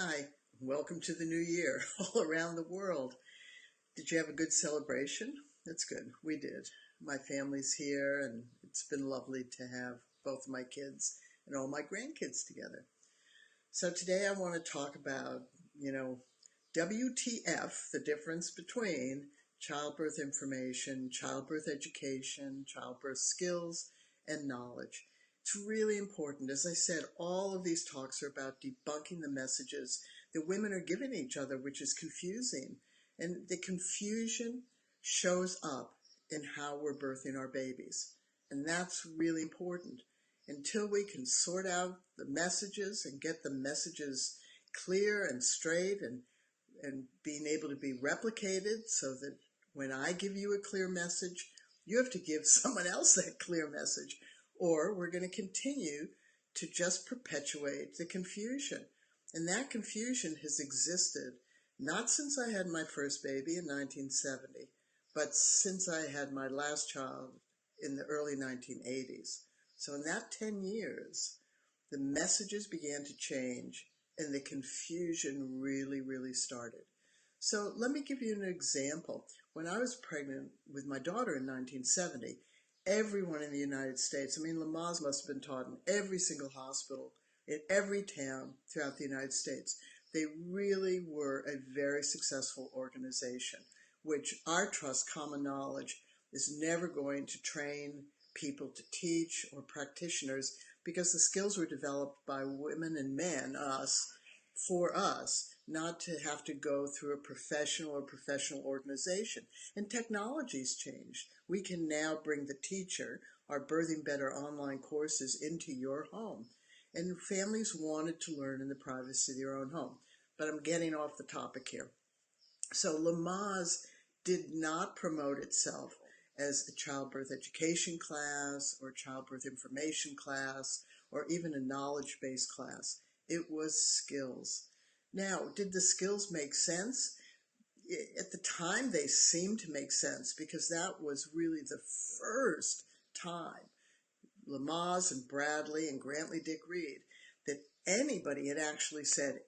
Hi, welcome to the new year all around the world. Did you have a good celebration? That's good. We did. My family's here, and it's been lovely to have both of my kids and all my grandkids together. So today I want to talk about, WTF, the difference between childbirth information, childbirth education, childbirth skills, and knowledge. It's really important. As I said, all of these talks are about debunking the messages that women are giving each other, which is confusing. And the confusion shows up in how we're birthing our babies. And that's really important. Until we can sort out the messages and get the messages clear and straight and being able to be replicated so that when I give you a clear message, you have to give someone else that clear message, or we're going to continue to just perpetuate the confusion. And that confusion has existed not since I had my first baby in 1970, but since I had my last child in the early 1980s. So in that 10 years, the messages began to change and the confusion really started. So let me give you an example. When I was pregnant with my daughter in 1970, everyone in the United States, Lamaze must have been taught in every single hospital, in every town throughout the United States. They really were a very successful organization, which our trust, common knowledge, is never going to train people to teach or practitioners, because the skills were developed by women and men, us, for us, not to have to go through a professional organization. And technology's changed. We can now bring the teacher, our Birthing Better online courses, into your home. And families wanted to learn in the privacy of their own home. But I'm getting off the topic here. So Lamaze did not promote itself as a childbirth education class or childbirth information class or even a knowledge-based class. It was skills. Now, did the skills make sense? At the time, they seemed to make sense because that was really the first time Lamaze and Bradley and Grantley Dick Reed that anybody had actually said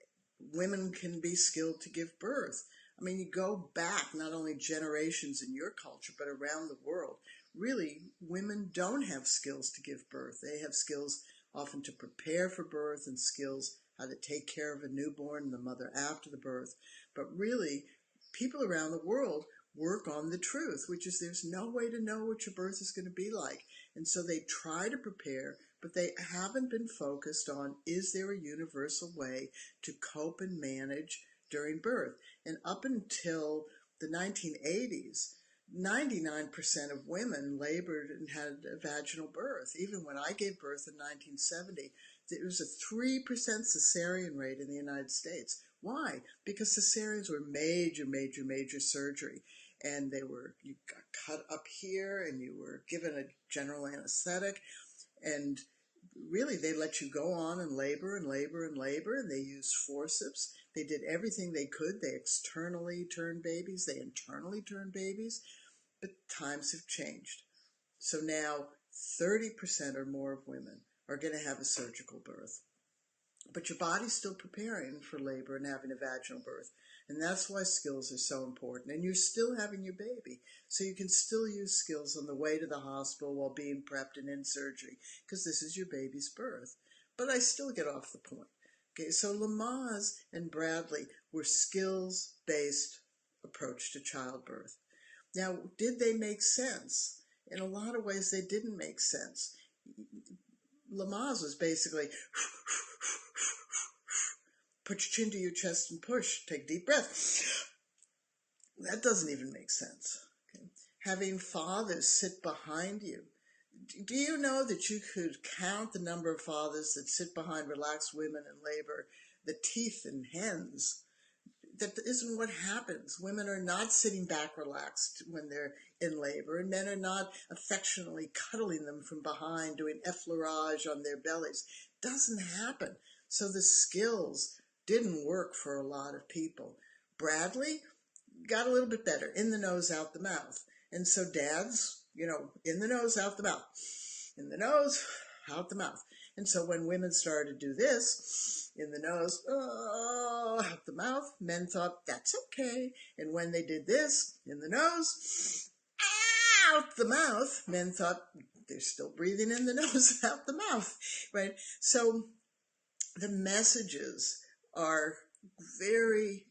women can be skilled to give birth. You go back not only generations in your culture, but around the world. Really, women don't have skills to give birth. They have skills often to prepare for birth and skills how to take care of a newborn and the mother after the birth. But really, people around the world work on the truth, which is there's no way to know what your birth is going to be like. And so they try to prepare, but they haven't been focused on, is there a universal way to cope and manage during birth? And up until the 1980s, 99% of women labored and had a vaginal birth. Even when I gave birth in 1970, there was a 3% cesarean rate in the United States. Why? Because cesareans were major surgery. And you got cut up here and you were given a general anesthetic. And really, they let you go on and labor. And they used forceps. They did everything they could. They externally turned babies. They internally turned babies. But times have changed. So now 30% or more of women are going to have a surgical birth. But your body's still preparing for labor and having a vaginal birth. And that's why skills are so important. And you're still having your baby. So you can still use skills on the way to the hospital while being prepped and in surgery, because this is your baby's birth. But I still get off the point. Okay, so Lamaze and Bradley were skills-based approach to childbirth. Now, did they make sense? In a lot of ways, they didn't make sense. Lamaze was basically put your chin to your chest and push, take deep breath. That doesn't even make sense. Okay? Having fathers sit behind you. Do you know that you could count the number of fathers that sit behind relaxed women in labor, the teeth in hens? That isn't what happens. Women are not sitting back relaxed when they're in labor, and men are not affectionately cuddling them from behind, doing effleurage on their bellies. Doesn't happen. So the skills didn't work for a lot of people. Bradley got a little bit better. In the nose, out the mouth. And so dads, in the nose, out the mouth. In the nose, out the mouth. And so when women started to do this, in the nose, oh, out the mouth. Men thought, that's okay. And when they did this, in the nose, out the mouth, men thought, they're still breathing in the nose, out the mouth, right? So the messages are very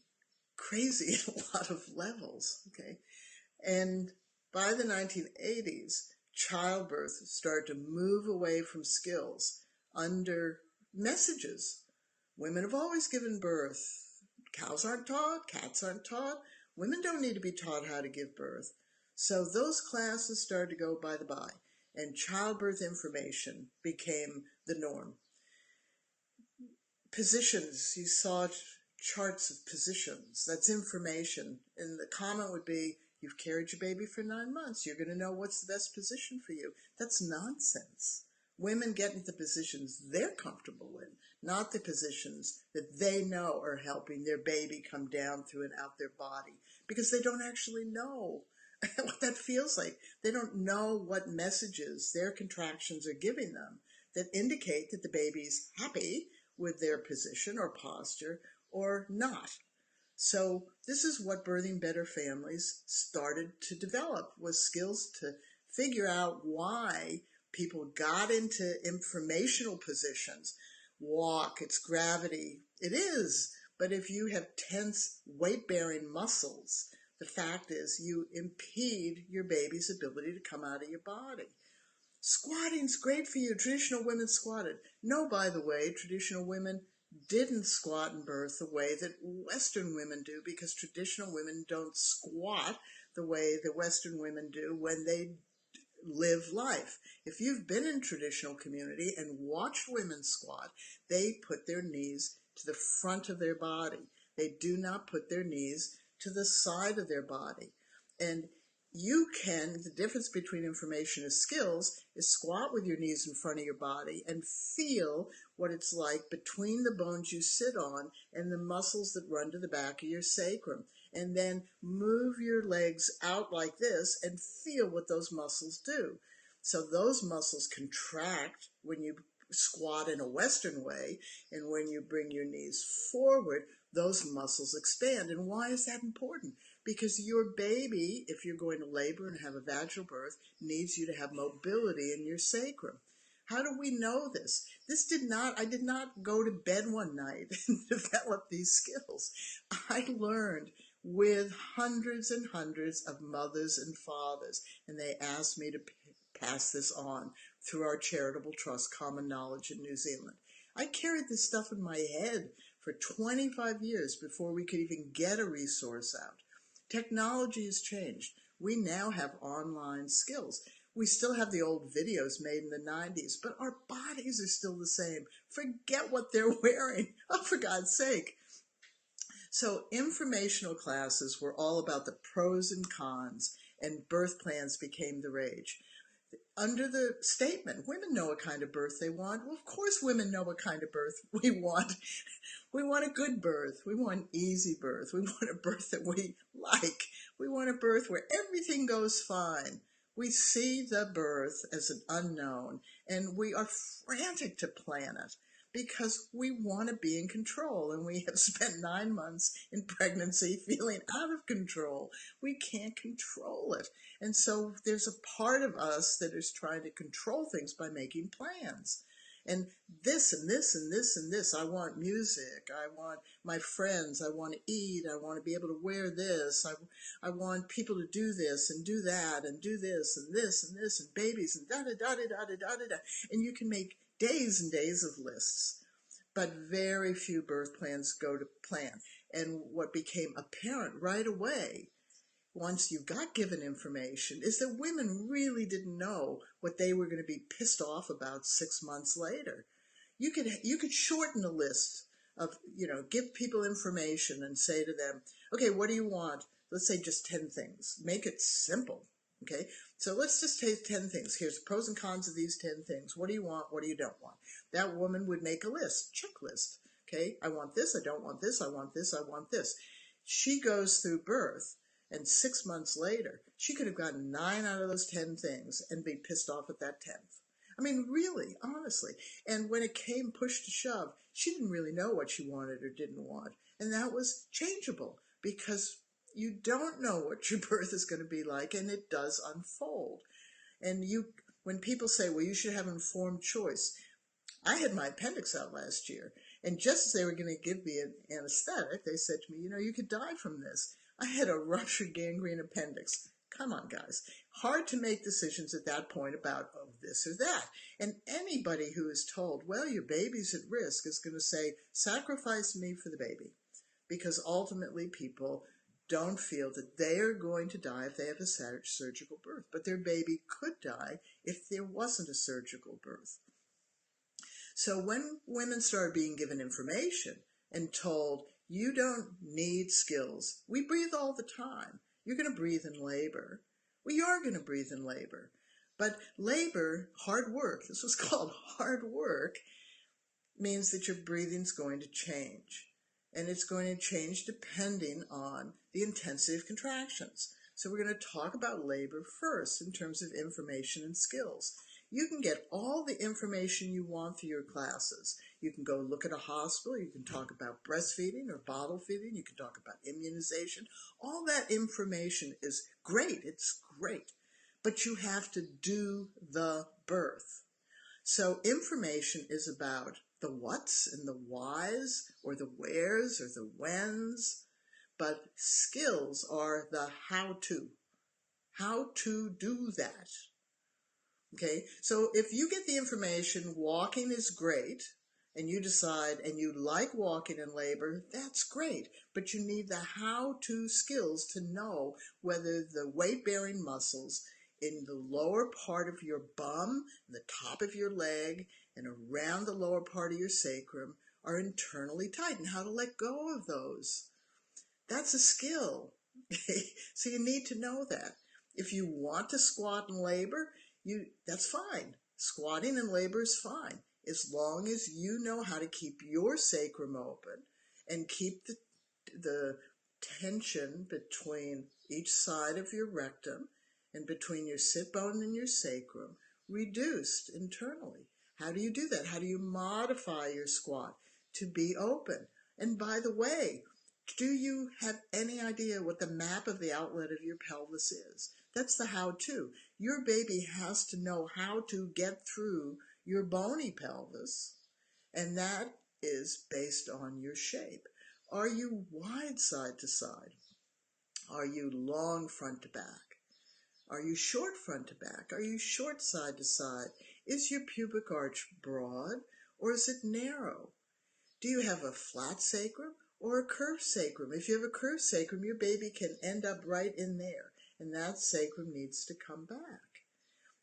crazy at a lot of levels, okay? And by the 1980s, childbirth started to move away from skills under messages. Women have always given birth. Cows aren't taught, cats aren't taught. Women don't need to be taught how to give birth. So those classes started to go by the by, and childbirth information became the norm. Positions, you saw charts of positions. That's information. And the comment would be, you've carried your baby for 9 months. You're going to know what's the best position for you. That's nonsense. Women get into the positions they're comfortable in, not the positions that they know are helping their baby come down through and out their body, because they don't actually know what that feels like. They don't know what messages their contractions are giving them that indicate that the baby's happy with their position or posture or not. So this is what Birthing Better families started to develop, was skills to figure out why people got into informational positions. Walk, it's gravity. It is. But if you have tense weight-bearing muscles, the fact is you impede your baby's ability to come out of your body. Squatting's great for you. Traditional women squatted. No, by the way, traditional women didn't squat in birth the way that Western women do, because traditional women don't squat the way that Western women do when they live life. If you've been in traditional community and watched women squat, they put their knees to the front of their body. They do not put their knees to the side of their body. And the difference between information and skills is squat with your knees in front of your body and feel what it's like between the bones you sit on and the muscles that run to the back of your sacrum. And then move your legs out like this and feel what those muscles do. So those muscles contract when you squat in a Western way, and when you bring your knees forward, those muscles expand. And why is that important? Because your baby, if you're going to labor and have a vaginal birth, needs you to have mobility in your sacrum. How do we know this? I did not go to bed one night and develop these skills. I learned with hundreds and hundreds of mothers and fathers, and they asked me to pass this on through our charitable trust, Common Knowledge in New Zealand. I carried this stuff in my head for 25 years before we could even get a resource out. Technology has changed. We now have online skills. We still have the old videos made in the 90s, but our bodies are still the same. Forget what they're wearing. Oh, for God's sake. So informational classes were all about the pros and cons, and birth plans became the rage. Under the statement, women know what kind of birth they want. Well, of course women know what kind of birth we want. We want a good birth. We want easy birth. We want a birth that we like. We want a birth where everything goes fine. We see the birth as an unknown, and we are frantic to plan it because we want to be in control, and we have spent 9 months in pregnancy feeling out of control. We can't control it. And so there's a part of us that is trying to control things by making plans. And this and this and this and this. I want music. I want my friends. I want to eat. I want to be able to wear this. I want people to do this and do that and do this and this and this and babies and da-da-da-da-da-da-da-da. And you can make days and days of lists. But very few birth plans go to plan. And what became apparent right away, once you got given information, is that women really didn't know what they were going to be pissed off about 6 months later. You could shorten the list of, give people information and say to them, okay, what do you want? Let's say just 10 things. Make it simple, okay? So let's just take 10 things. Here's the pros and cons of these 10 things. What do you want? What do you don't want? That woman would make a list, checklist, okay? I want this, I don't want this, I want this, I want this. She goes through birth, and 6 months later, she could have gotten 9 out of those 10 things and be pissed off at that 10th. I mean, really, honestly. And when it came push to shove, she didn't really know what she wanted or didn't want. And that was changeable because you don't know what your birth is going to be like, and it does unfold. And when people say, well, you should have informed choice, I had my appendix out last year, and just as they were going to give me an anesthetic, they said to me, you could die from this. I had a ruptured gangrene appendix. Come on, guys. Hard to make decisions at that point about this or that. And anybody who is told, well, your baby's at risk is going to say, sacrifice me for the baby. Because ultimately people don't feel that they are going to die if they have a surgical birth. But their baby could die if there wasn't a surgical birth. So when women started being given information and told, you don't need skills. We breathe all the time. You're going to breathe in labor. Well, you are going to breathe in labor. But labor, hard work, this was called hard work, means that your breathing's going to change. And it's going to change depending on the intensity of contractions. So we're going to talk about labor first in terms of information and skills. You can get all the information you want for your classes. You can go look at a hospital. You can talk about breastfeeding or bottle feeding. You can talk about immunization. All that information is great. It's great. But you have to do the birth. So information is about the whats and the whys, or the wheres or the whens. But skills are the how to do that. Okay, so if you get the information, walking is great, and you decide, and you like walking in labor, that's great. But you need the how-to skills to know whether the weight-bearing muscles in the lower part of your bum, the top of your leg, and around the lower part of your sacrum are internally tight, and how to let go of those. That's a skill. So you need to know that. If you want to squat in labor, that's fine. Squatting in labor is fine, as long as you know how to keep your sacrum open and keep the tension between each side of your rectum and between your sit bone and your sacrum reduced internally. How do you do that? How do you modify your squat to be open? And by the way, do you have any idea what the map of the outlet of your pelvis is? That's the how-to. Your baby has to know how to get through your bony pelvis, and that is based on your shape. Are you wide side to side? Are you long front to back? Are you short front to back? Are you short side to side? Is your pubic arch broad or is it narrow? Do you have a flat sacrum or a curved sacrum? If you have a curved sacrum, your baby can end up right in there, and that sacrum needs to come back.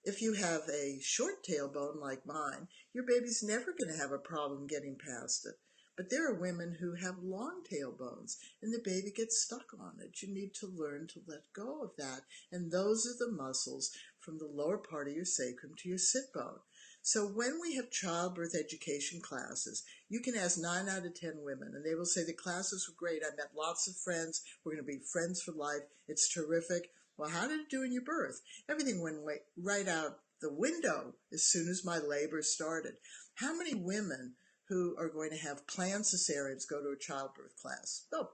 If you have a short tailbone like mine, your baby's never going to have a problem getting past it. But there are women who have long tailbones, and the baby gets stuck on it. You need to learn to let go of that, and those are the muscles from the lower part of your sacrum to your sit bone. So when we have childbirth education classes, you can ask 9 out of 10 women, and they will say the classes were great. I met lots of friends. We're going to be friends for life. It's terrific. Well, how did it do in your birth? Everything went right out the window as soon as my labor started. How many women who are going to have planned cesareans go to a childbirth class? Oh,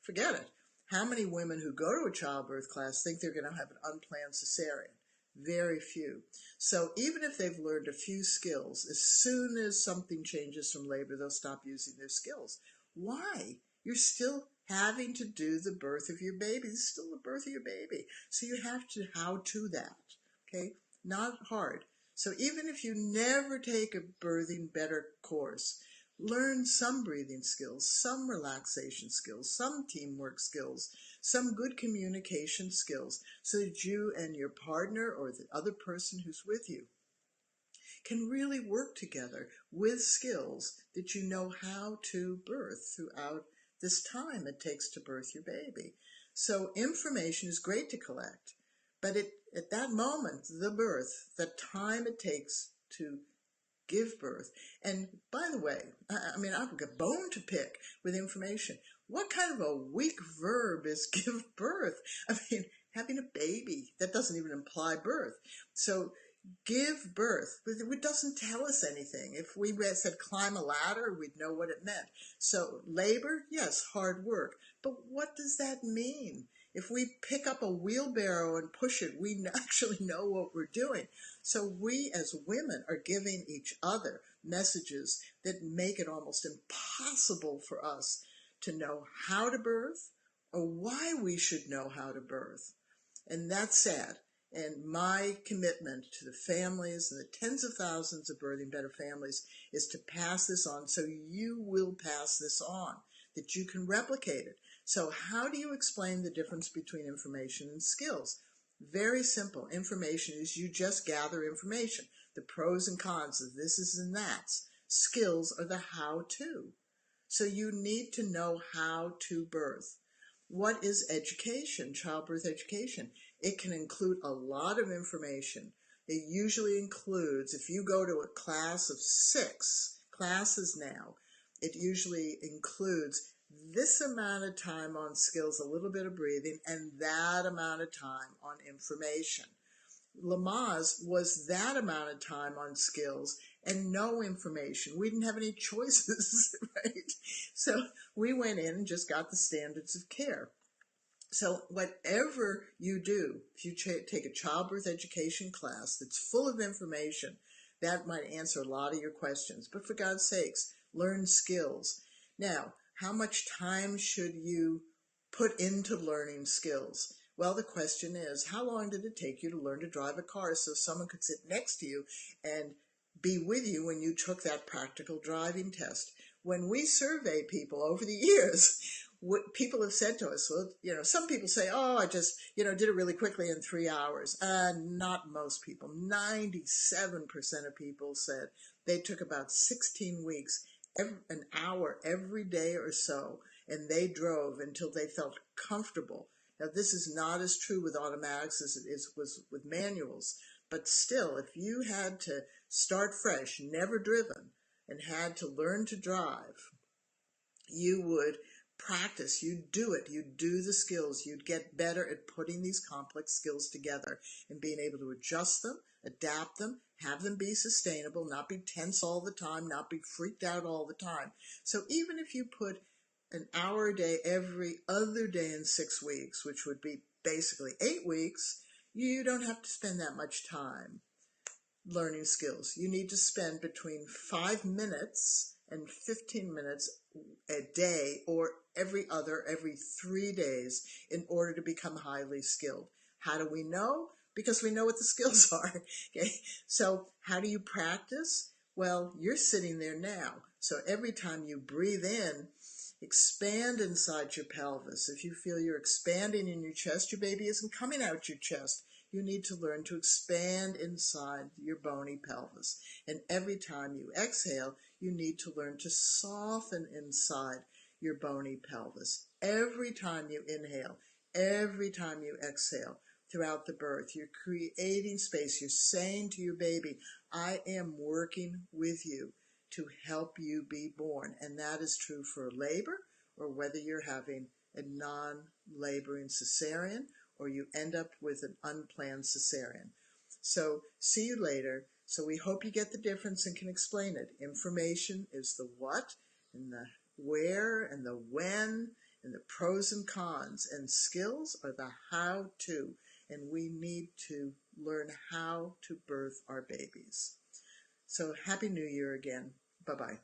forget it. How many women who go to a childbirth class think they're going to have an unplanned cesarean? Very few. So even if they've learned a few skills, as soon as something changes from labor, they'll stop using their skills. Why? You're still having to do the birth of your baby. It's still the birth of your baby. So you have to how-to that, okay? Not hard. So even if you never take a Birthing Better course, learn some breathing skills, some relaxation skills, some teamwork skills, some good communication skills, so that you and your partner or the other person who's with you can really work together with skills that you know how to birth throughout this time it takes to birth your baby. So information is great to collect, but at that moment, the birth, the time it takes to give birth. And by the way, I mean, I've got a bone to pick with information. What kind of a weak verb is give birth? I mean, having a baby, that doesn't even imply birth. So give birth, but it doesn't tell us anything. If we said climb a ladder, we'd know what it meant. So labor, yes, hard work. But what does that mean? If we pick up a wheelbarrow and push it, we actually know what we're doing. So we as women are giving each other messages that make it almost impossible for us to know how to birth or why we should know how to birth. And that's sad. And my commitment to the families and the tens of thousands of Birthing Better families is to pass this on, so you will pass this on, that you can replicate it. So how do you explain the difference between information and skills? Very simple. Information is you just gather information, the pros and cons of this is and that's. Skills are the how-to. So you need to know how to birth. What is education, childbirth education? It can include a lot of information. It usually includes, if you go to a class of 6 classes now, it usually includes this amount of time on skills, a little bit of breathing, and that amount of time on information. Lamaze was that amount of time on skills and no information. We didn't have any choices, right? So we went in and just got the standards of care. So whatever you do, if you take a childbirth education class that's full of information, that might answer a lot of your questions. But for God's sakes, learn skills. Now, how much time should you put into learning skills? Well, the question is, how long did it take you to learn to drive a car so someone could sit next to you and be with you when you took that practical driving test? When we survey people over the years, what people have said to us, well, some people say, oh, I just, did it really quickly in 3 hours. Not most people. 97% of people said they took about 16 weeks, an hour every day or so, and they drove until they felt comfortable. Now, this is not as true with automatics as it was with manuals, but still, if you had to start fresh, never driven, and had to learn to drive, you would practice, you'd do it, you'd do the skills, you'd get better at putting these complex skills together and being able to adjust them, adapt them, have them be sustainable, not be tense all the time, not be freaked out all the time. So even if you put an hour a day every other day in 6 weeks, which would be basically 8 weeks, you don't have to spend that much time learning skills. You need to spend between 5 minutes and 15 minutes a day or every 3 days in order to become highly skilled. How do we know? Because we know what the skills are. Okay. So how do you practice? Well, you're sitting there now. So every time you breathe in, expand inside your pelvis. If you feel you're expanding in your chest, your baby isn't coming out your chest. You need to learn to expand inside your bony pelvis. And every time you exhale, you need to learn to soften inside your bony pelvis. Every time you inhale, every time you exhale throughout the birth, you're creating space. You're saying to your baby, I am working with you to help you be born. And that is true for labor, or whether you're having a non-laboring cesarean, or you end up with an unplanned cesarean. So see you later. So we hope you get the difference and can explain it. Information is the what, and the where, and the when, and the pros and cons. And skills are the how-to. And we need to learn how to birth our babies. So Happy New Year again. Bye-bye.